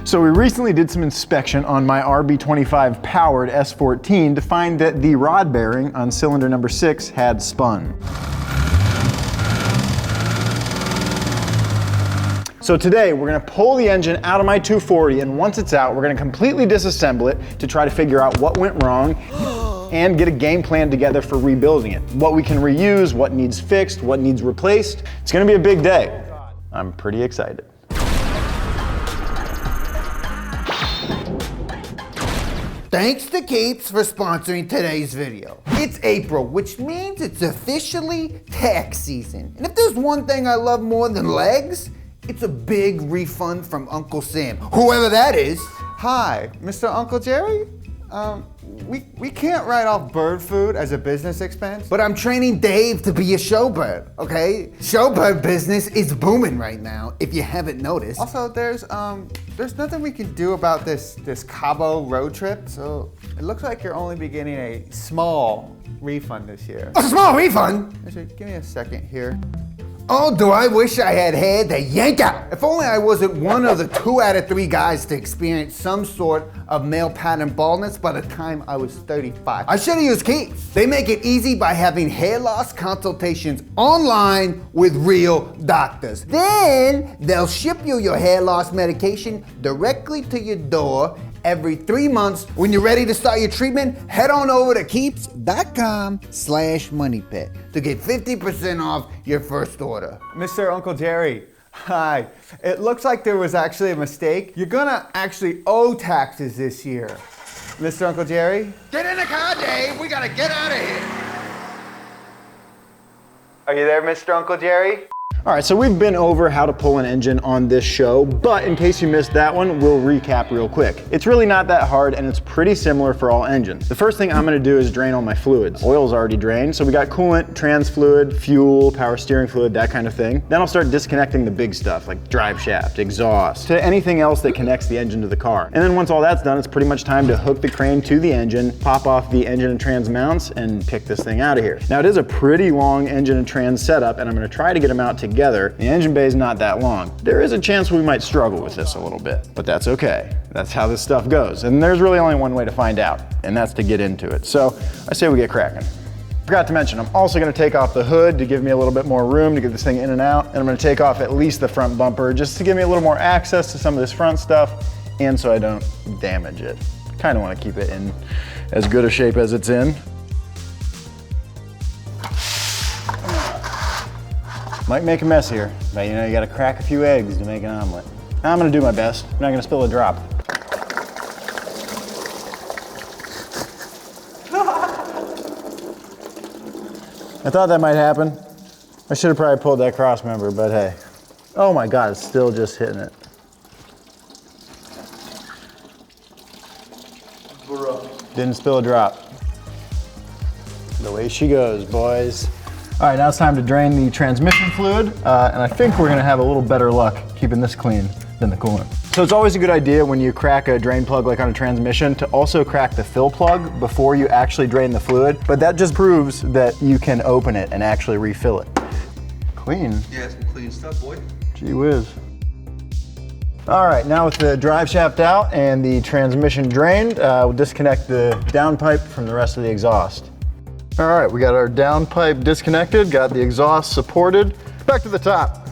So we recently did some inspection on my RB25 powered S14 to find that the rod bearing on cylinder number 6 had spun. So today we're gonna pull the engine out of my 240, and once it's out, we're gonna completely disassemble it to try to figure out what went wrong and get a game plan together for rebuilding it. What we can reuse, what needs fixed, what needs replaced. It's gonna be a big day. I'm pretty excited. Thanks to Capes for sponsoring today's video. It's April, which means it's officially tax season. And if there's one thing I love more than legs, it's a big refund from Uncle Sam, whoever that is. Hi, Mr. Uncle Jerry? We can't write off bird food as a business expense. But I'm training Dave to be a showbird, okay? Showbird business is booming right now, if you haven't noticed. Also, there's nothing we can do about this Cabo road trip, so it looks like you're only be getting a small refund this year. A small refund? Actually, give me a second here. Oh, do I wish I had had the yank out. If only I wasn't one of the 2 out of 3 guys to experience some sort of male pattern baldness by the time I was 35. I should have used Keats. They make it easy by having hair loss consultations online with real doctors. Then they'll ship you your hair loss medication directly to your door every 3 months. When you're ready to start your treatment, head on over to keeps.com/moneypit to get 50% off your first order. Mr. Uncle Jerry, hi. It looks like there was actually a mistake. You're gonna actually owe taxes this year. Mr. Uncle Jerry? Get in the car, Dave. We gotta get out of here. Are you there, Mr. Uncle Jerry? All right, so we've been over how to pull an engine on this show, but in case you missed that one, we'll recap real quick. It's really not that hard, and it's pretty similar for all engines. The first thing I'm gonna do is drain all my fluids. Oil's already drained, so we got coolant, trans fluid, fuel, power steering fluid, that kind of thing. Then I'll start disconnecting the big stuff, like drive shaft, exhaust, to anything else that connects the engine to the car. And then once all that's done, it's pretty much time to hook the crane to the engine, pop off the engine and trans mounts, and pick this thing out of here. Now, it is a pretty long engine and trans setup, and I'm gonna try to get them out together. The engine bay is not that long. There is a chance we might struggle with this a little bit, but that's okay. That's how this stuff goes. And there's really only one way to find out, and that's to get into it. So I say we get cracking. Forgot to mention, I'm also gonna take off the hood to give me a little bit more room to get this thing in and out. And I'm gonna take off at least the front bumper just to give me a little more access to some of this front stuff, and so I don't damage it. Kinda wanna keep it in as good a shape as it's in. Might make a mess here, but you know, you gotta crack a few eggs to make an omelet. I'm gonna do my best. I'm not gonna spill a drop. I thought that might happen. I should have probably pulled that cross member, but hey. Oh my God, it's still just hitting it. Didn't spill a drop. The way she goes, boys. All right, now it's time to drain the transmission fluid, and I think we're gonna have a little better luck keeping this clean than the coolant. So it's always a good idea when you crack a drain plug like on a transmission to also crack the fill plug before you actually drain the fluid, but that just proves that you can open it and actually refill it. Clean. Yeah, some clean stuff, boy. Gee whiz. All right, now with the drive shaft out and the transmission drained, we'll disconnect the downpipe from the rest of the exhaust. All right, we got our downpipe disconnected, got the exhaust supported. Back to the top.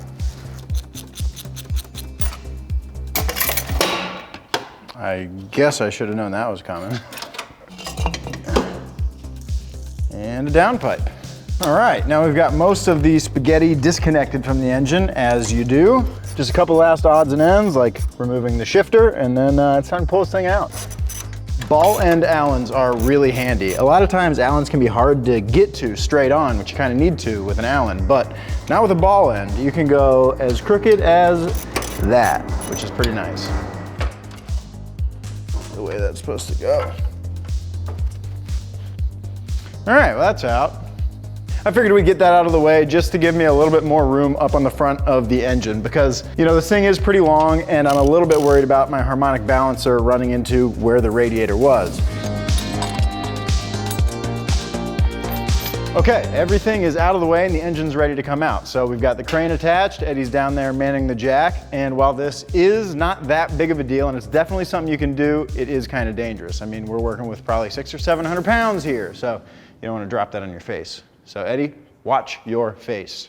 I guess I should have known that was coming. And a downpipe. All right, now we've got most of the spaghetti disconnected from the engine, as you do. Just a couple last odds and ends, like removing the shifter, and then it's time to pull this thing out. Ball end Allens are really handy. A lot of times Allens can be hard to get to straight on, which you kind of need to with an Allen, but not with a ball end. You can go as crooked as that, which is pretty nice. The way that's supposed to go. All right, well that's out. I figured we'd get that out of the way just to give me a little bit more room up on the front of the engine because, you know, this thing is pretty long and I'm a little bit worried about my harmonic balancer running into where the radiator was. Okay, everything is out of the way and the engine's ready to come out. So we've got the crane attached, Eddie's down there manning the jack, and while this is not that big of a deal and it's definitely something you can do, it is kind of dangerous. I mean, we're working with probably 600 or 700 pounds here, so you don't want to drop that on your face. So Eddie, watch your face.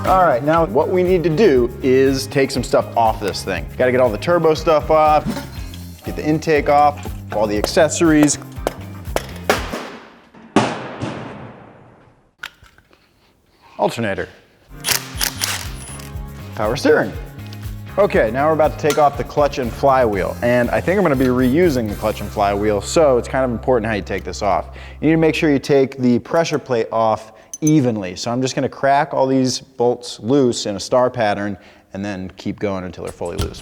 All right, now what we need to do is take some stuff off this thing. Gotta get all the turbo stuff off, get the intake off, all the accessories. Alternator. Power steering. Okay, now we're about to take off the clutch and flywheel, and I think I'm gonna be reusing the clutch and flywheel, so it's kind of important how you take this off. You need to make sure you take the pressure plate off evenly. So I'm just gonna crack all these bolts loose in a star pattern and then keep going until they're fully loose.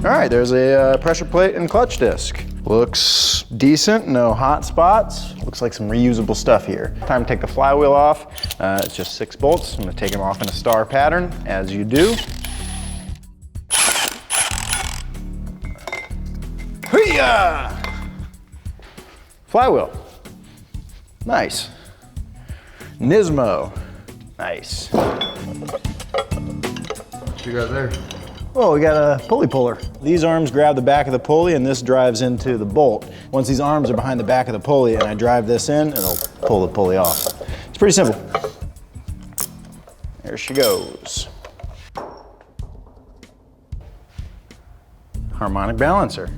All right, there's a pressure plate and clutch disc. Looks decent, no hot spots. Looks like some reusable stuff here. Time to take the flywheel off. It's just 6 bolts. I'm gonna take them off in a star pattern, as you do. Hoo-yah! Flywheel. Nice. Nismo. Nice. What you got there? Oh, we got a pulley puller. These arms grab the back of the pulley and this drives into the bolt. Once these arms are behind the back of the pulley and I drive this in, it'll pull the pulley off. It's pretty simple. There she goes. Harmonic balancer.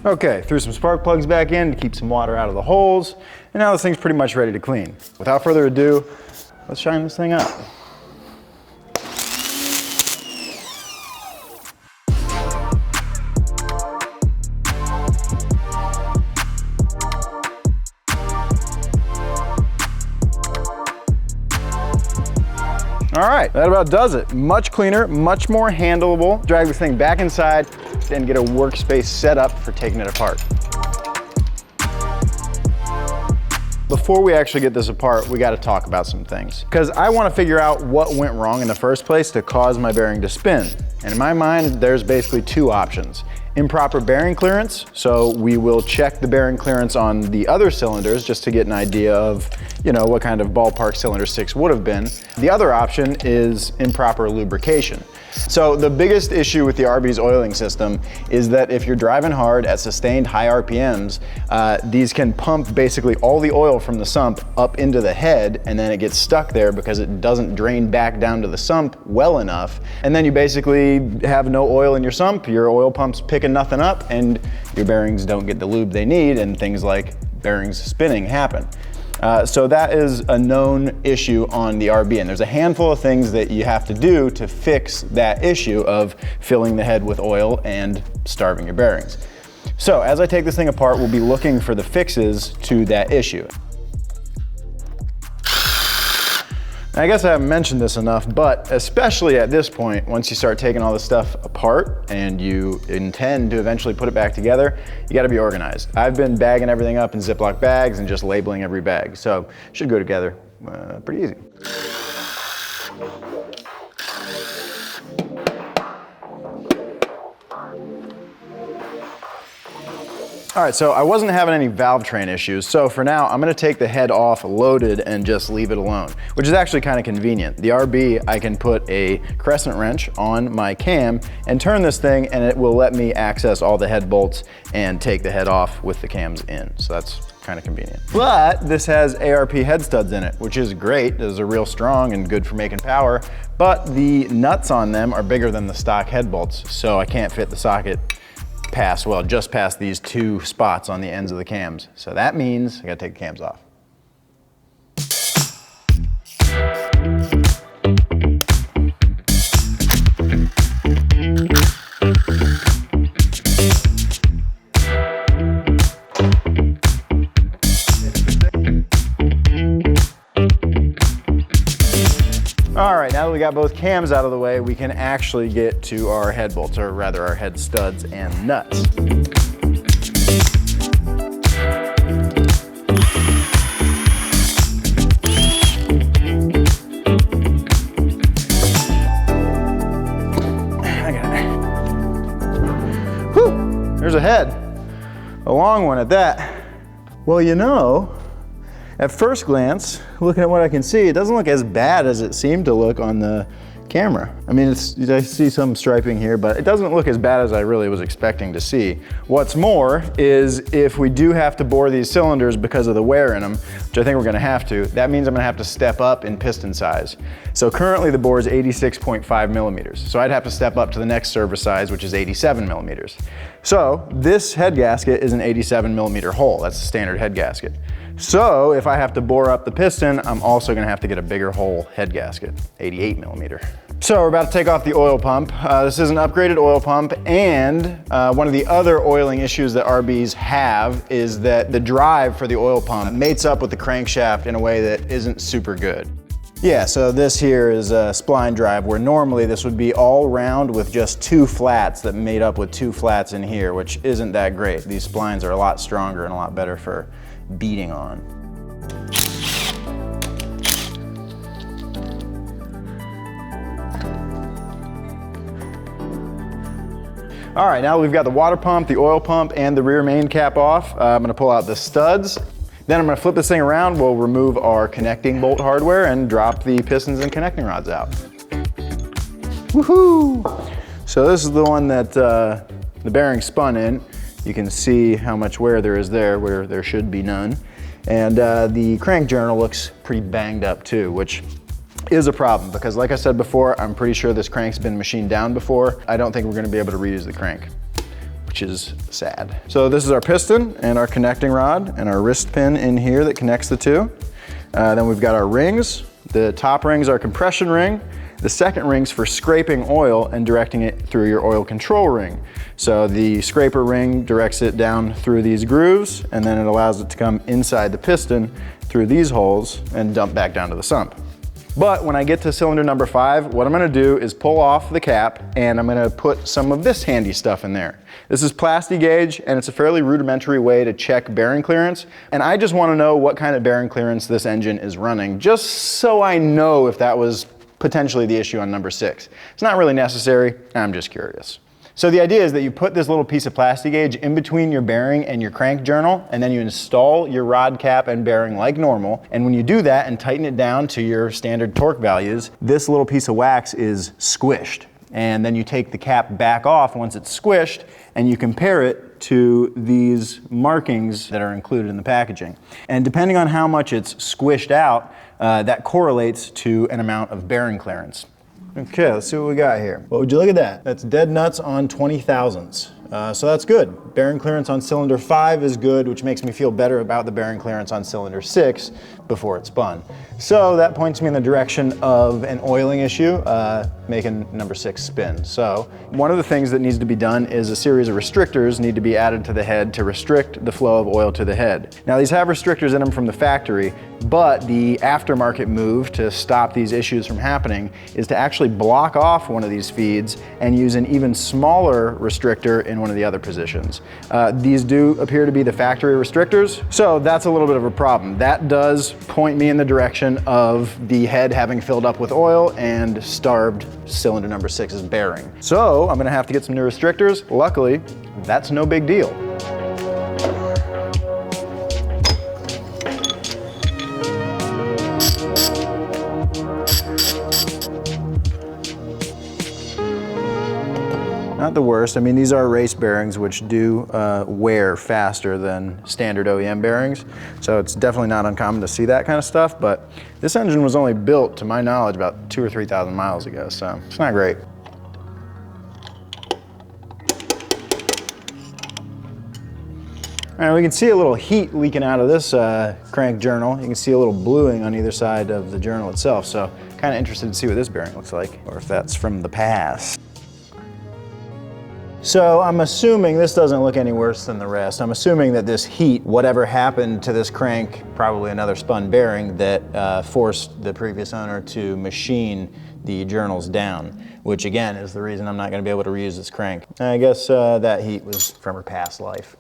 Okay, threw some spark plugs back in to keep some water out of the holes, and now this thing's pretty much ready to clean. Without further ado, let's shine this thing up. All right, that about does it. Much cleaner, much more handleable. Drag this thing back inside and get a workspace set up for taking it apart. Before we actually get this apart, we gotta talk about some things. Because I wanna figure out what went wrong in the first place to cause my bearing to spin. And in my mind, there's basically 2 options. Improper bearing clearance, so we will check the bearing clearance on the other cylinders just to get an idea of, you know, what kind of ballpark cylinder 6 would have been. The other option is improper lubrication. So the biggest issue with the RB's oiling system is that if you're driving hard at sustained high RPMs, these can pump basically all the oil from the sump up into the head, and then it gets stuck there because it doesn't drain back down to the sump well enough. And then you basically have no oil in your sump, your oil pump's picking nothing up, and your bearings don't get the lube they need, and things like bearings spinning happen. So that is a known issue on the RB, and there's a handful of things that you have to do to fix that issue of filling the head with oil and starving your bearings. So as I take this thing apart, we'll be looking for the fixes to that issue. I guess I haven't mentioned this enough, but especially at this point, once you start taking all this stuff apart and you intend to eventually put it back together, you gotta be organized. I've been bagging everything up in Ziploc bags and just labeling every bag, so it should go together pretty easy. All right, so I wasn't having any valve train issues, so for now, I'm gonna take the head off loaded and just leave it alone, which is actually kind of convenient. The RB, I can put a crescent wrench on my cam and turn this thing, and it will let me access all the head bolts and take the head off with the cams in, so that's kind of convenient. But this has ARP head studs in it, which is great. Those are real strong and good for making power, but the nuts on them are bigger than the stock head bolts, so I can't fit the socket just past these 2 spots on the ends of the cams. So that means I gotta take the cams off. got both cams out of the way, we can actually get to our head bolts, or rather our head studs and nuts. I got it. Whew, there's a head. A long one at that. Well, you know, at first glance, looking at what I can see, it doesn't look as bad as it seemed to look on the camera. I mean, I see some striping here, but it doesn't look as bad as I really was expecting to see. What's more is if we do have to bore these cylinders because of the wear in them, which I think we're gonna have to, that means I'm gonna have to step up in piston size. So currently the bore is 86.5 millimeters. So I'd have to step up to the next service size, which is 87 millimeters. So this head gasket is an 87 millimeter hole. That's the standard head gasket. So if I have to bore up the piston, I'm also gonna have to get a bigger hole head gasket, 88 millimeter. So we're about to take off the oil pump. This is an upgraded oil pump, and one of the other oiling issues that RBs have is that the drive for the oil pump mates up with the crankshaft in a way that isn't super good. Yeah, so this here is a spline drive where normally this would be all round with just two flats that made up with two flats in here, which isn't that great. These splines are a lot stronger and a lot better for beating on. All right, now we've got the water pump, the oil pump, and the rear main cap off. I'm gonna pull out the studs. Then I'm gonna flip this thing around. We'll remove our connecting bolt hardware and drop the pistons and connecting rods out. Woohoo! So this is the one that the bearing spun in. You can see how much wear there is there where there should be none. And the crank journal looks pretty banged up too, which is a problem because like I said before, I'm pretty sure this crank's been machined down before. I don't think we're gonna be able to reuse the crank, which is sad. So this is our piston and our connecting rod and our wrist pin in here that connects the two. Then we've got our rings. The top ring's our compression ring. The second ring's for scraping oil and directing it through your oil control ring. So the scraper ring directs it down through these grooves, and then it allows it to come inside the piston through these holes and dump back down to the sump. But when I get to cylinder number 5, what I'm gonna do is pull off the cap and I'm gonna put some of this handy stuff in there. This is Plasti-Gauge, and it's a fairly rudimentary way to check bearing clearance. And I just wanna know what kind of bearing clearance this engine is running, just so I know if that was potentially the issue on number 6. It's not really necessary, I'm just curious. So the idea is that you put this little piece of Plasti-Gauge in between your bearing and your crank journal, and then you install your rod cap and bearing like normal. And when you do that and tighten it down to your standard torque values, this little piece of wax is squished. And then you take the cap back off once it's squished, and you compare it to these markings that are included in the packaging. And depending on how much it's squished out, that correlates to an amount of bearing clearance. Okay, let's see what we got here. Well, would you look at that? That's dead nuts on 20 thousandths. So that's good. Bearing clearance on cylinder 5 is good, which makes me feel better about the bearing clearance on cylinder 6 before it spun. So that points me in the direction of an oiling issue, making number 6 spin. So one of the things that needs to be done is a series of restrictors need to be added to the head to restrict the flow of oil to the head. Now these have restrictors in them from the factory, but the aftermarket move to stop these issues from happening is to actually block off one of these feeds and use an even smaller restrictor in one of the other positions. These do appear to be the factory restrictors, so that's a little bit of a problem. That does point me in the direction of the head having filled up with oil and starved cylinder number 6's bearing. So I'm gonna have to get some new restrictors. Luckily, that's no big deal. Not the worst. I mean, these are race bearings, which do wear faster than standard OEM bearings. So it's definitely not uncommon to see that kind of stuff, but this engine was only built, to my knowledge, about 2,000 or 3,000 miles ago, so it's not great. All right, we can see a little heat leaking out of this crank journal. You can see a little bluing on either side of the journal itself, so kind of interested to see what this bearing looks like, or if that's from the past. So I'm assuming this doesn't look any worse than the rest. I'm assuming that this heat, whatever happened to this crank, probably another spun bearing that forced the previous owner to machine the journals down, which again is the reason I'm not gonna be able to reuse this crank. I guess that heat was from her past life.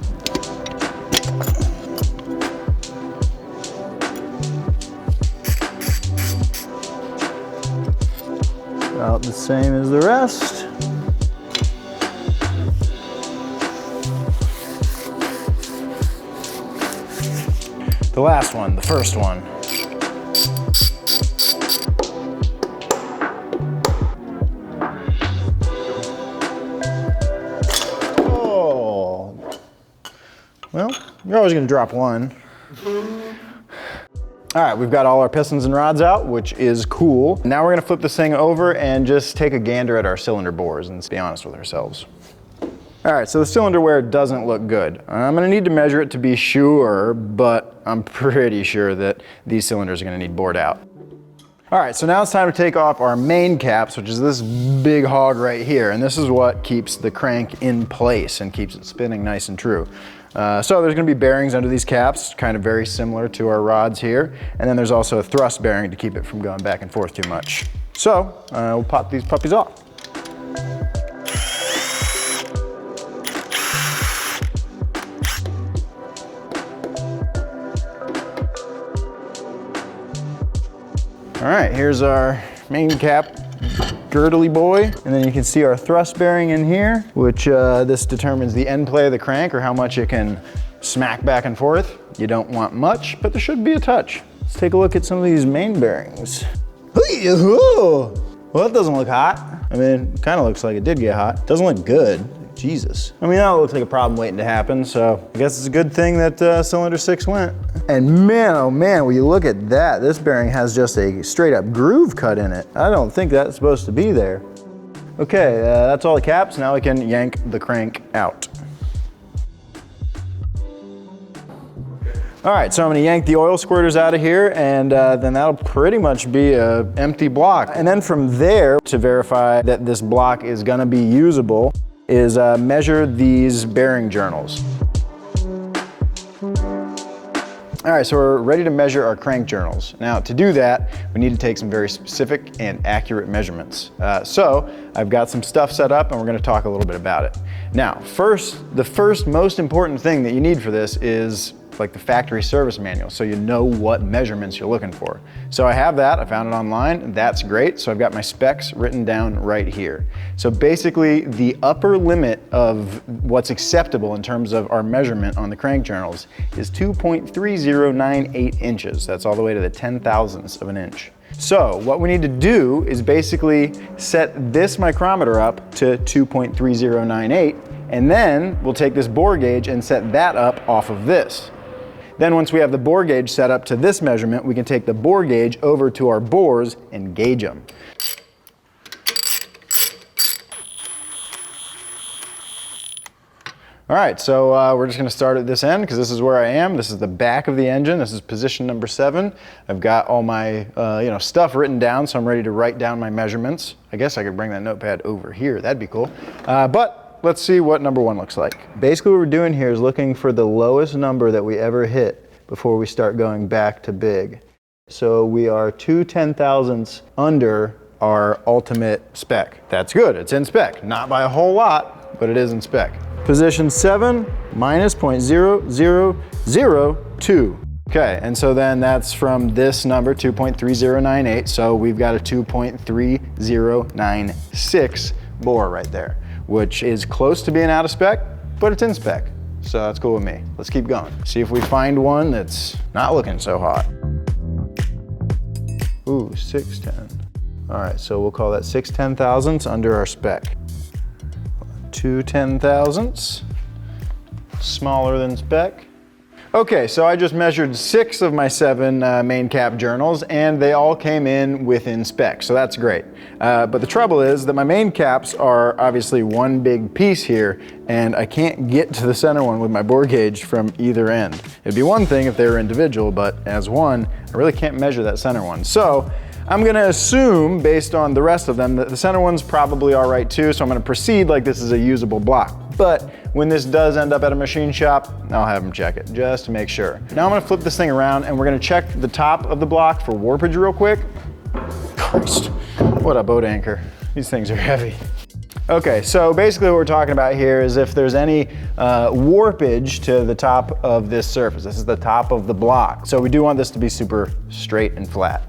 About the same as the rest. The last one, the first one. Oh. Well, you're always gonna drop one. All right, we've got all our pistons and rods out, which is cool. Now we're gonna flip this thing over and just take a gander at our cylinder bores and be honest with ourselves. All right, so the cylinder wear doesn't look good. I'm gonna need to measure it to be sure, but I'm pretty sure that these cylinders are gonna need bored out. All right, so now it's time to take off our main caps, which is this big hog right here, and this is what keeps the crank in place and keeps it spinning nice and true. So there's gonna be bearings under these caps, kind of very similar to our rods here, and then there's also a thrust bearing to keep it from going back and forth too much. So we'll pop these puppies off. All right, here's our main cap girdly boy, and then you can see our thrust bearing in here, which this determines the end play of the crank or how much it can smack back and forth. You don't want much, but there should be a touch. Let's take a look at some of these main bearings. Well, that doesn't look hot. I mean, it kind of looks like it did get hot. Doesn't look good. Jesus. I mean, that looks like a problem waiting to happen, so I guess it's a good thing that cylinder 6 went. And man, oh man, when you look at that, this bearing has just a straight up groove cut in it. I don't think that's supposed to be there. Okay, that's all the caps. Now we can yank the crank out. All right, so I'm gonna yank the oil squirters out of here, and then that'll pretty much be an empty block. And then from there, to verify that this block is gonna be usable, is measure these bearing journals. All right, so we're ready to measure our crank journals. Now, to do that, we need to take some very specific and accurate measurements. So I've got some stuff set up and we're gonna talk a little bit about it. Now, the first most important thing that you need for this is like the factory service manual, so you know what measurements you're looking for. So I have that, I found it online, that's great. So I've got my specs written down right here. So basically the upper limit of what's acceptable in terms of our measurement on the crank journals is 2.3098 inches. That's all the way to the 10,000ths of an inch. So what we need to do is basically set this micrometer up to 2.3098, and then we'll take this bore gauge and set that up off of this. Then once we have the bore gauge set up to this measurement, we can take the bore gauge over to our bores and gauge them. All right, so we're just gonna start at this end because this is where I am. This is the back of the engine. This is position number 7. I've got all my stuff written down, so I'm ready to write down my measurements. I guess I could bring that notepad over here. That'd be cool. But let's see what number 1 looks like. Basically what we're doing here is looking for the lowest number that we ever hit before we start going back to big. So we are 2 10,000ths under our ultimate spec. That's good, it's in spec. Not by a whole lot, but it is in spec. Position 7 minus 0.0002. Okay, and so then that's from this number, 2.3098, so we've got a 2.3096 bore right there, which is close to being out of spec, but it's in spec. So that's cool with me. Let's keep going. See if we find one that's not looking so hot. Ooh, 610. All right, so we'll call that 6 10,000ths under our spec. 2 10,000ths, smaller than spec. Okay, so I just measured 6 of my 7 main cap journals and they all came in within spec, so that's great. But the trouble is that my main caps are obviously one big piece here and I can't get to the center one with my bore gauge from either end. It'd be one thing if they were individual, but as one, I really can't measure that center one. So I'm gonna assume, based on the rest of them, that the center one's probably all right too, so I'm gonna proceed like this is a usable block. But when this does end up at a machine shop, I'll have them check it, just to make sure. Now I'm gonna flip this thing around and we're gonna check the top of the block for warpage real quick. Christ. What a boat anchor. These things are heavy. Okay, so basically what we're talking about here is if there's any warpage to the top of this surface. This is the top of the block. So we do want this to be super straight and flat.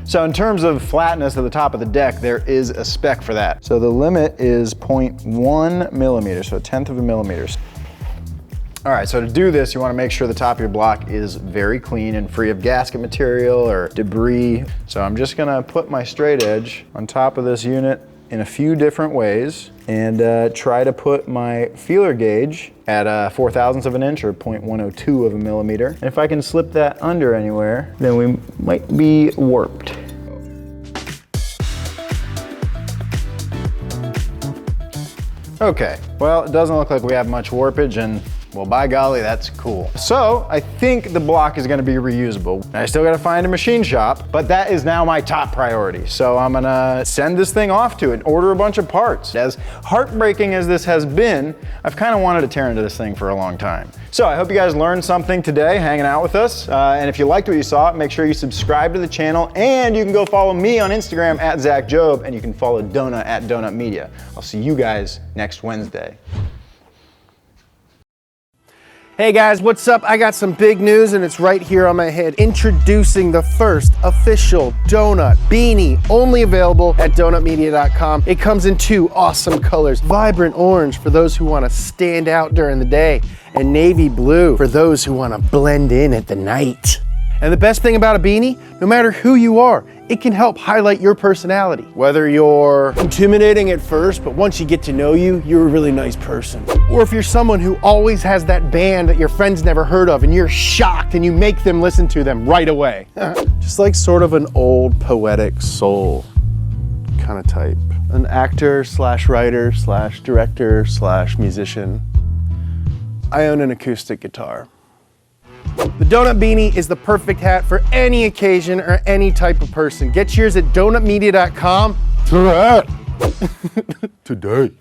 So in terms of flatness at the top of the deck, there is a spec for that. So the limit is 0.1 millimeter, so 1/10 of a millimeter. All right, so to do this, you wanna make sure the top of your block is very clean and free of gasket material or debris. So I'm just gonna put my straight edge on top of this unit in a few different ways and try to put my feeler gauge at 4/1000 of an inch or 0.102 of a millimeter. And if I can slip that under anywhere, then we might be warped. Okay, well, it doesn't look like we have much warpage, and well, by golly, that's cool. So I think the block is gonna be reusable. I still gotta find a machine shop, but that is now my top priority. So I'm gonna send this thing off to it, order a bunch of parts. As heartbreaking as this has been, I've kind of wanted to tear into this thing for a long time. So I hope you guys learned something today hanging out with us. And if you liked what you saw, make sure you subscribe to the channel, and you can go follow me on Instagram at Zach Job, and you can follow Donut at Donut Media. I'll see you guys next Wednesday. Hey guys, what's up? I got some big news and it's right here on my head. Introducing the first official Donut Beanie, only available at donutmedia.com. It comes in 2 awesome colors. Vibrant orange for those who want to stand out during the day, and navy blue for those who want to blend in at the night. And the best thing about a beanie, no matter who you are, it can help highlight your personality. Whether you're intimidating at first, but once you get to know you, you're a really nice person. Or if you're someone who always has that band that your friends never heard of and you're shocked and you make them listen to them right away. Just like sort of an old poetic soul kind of type. An actor slash writer slash director slash musician. I own an acoustic guitar. The Donut Beanie is the perfect hat for any occasion or any type of person. Get yours at donutmedia.com today.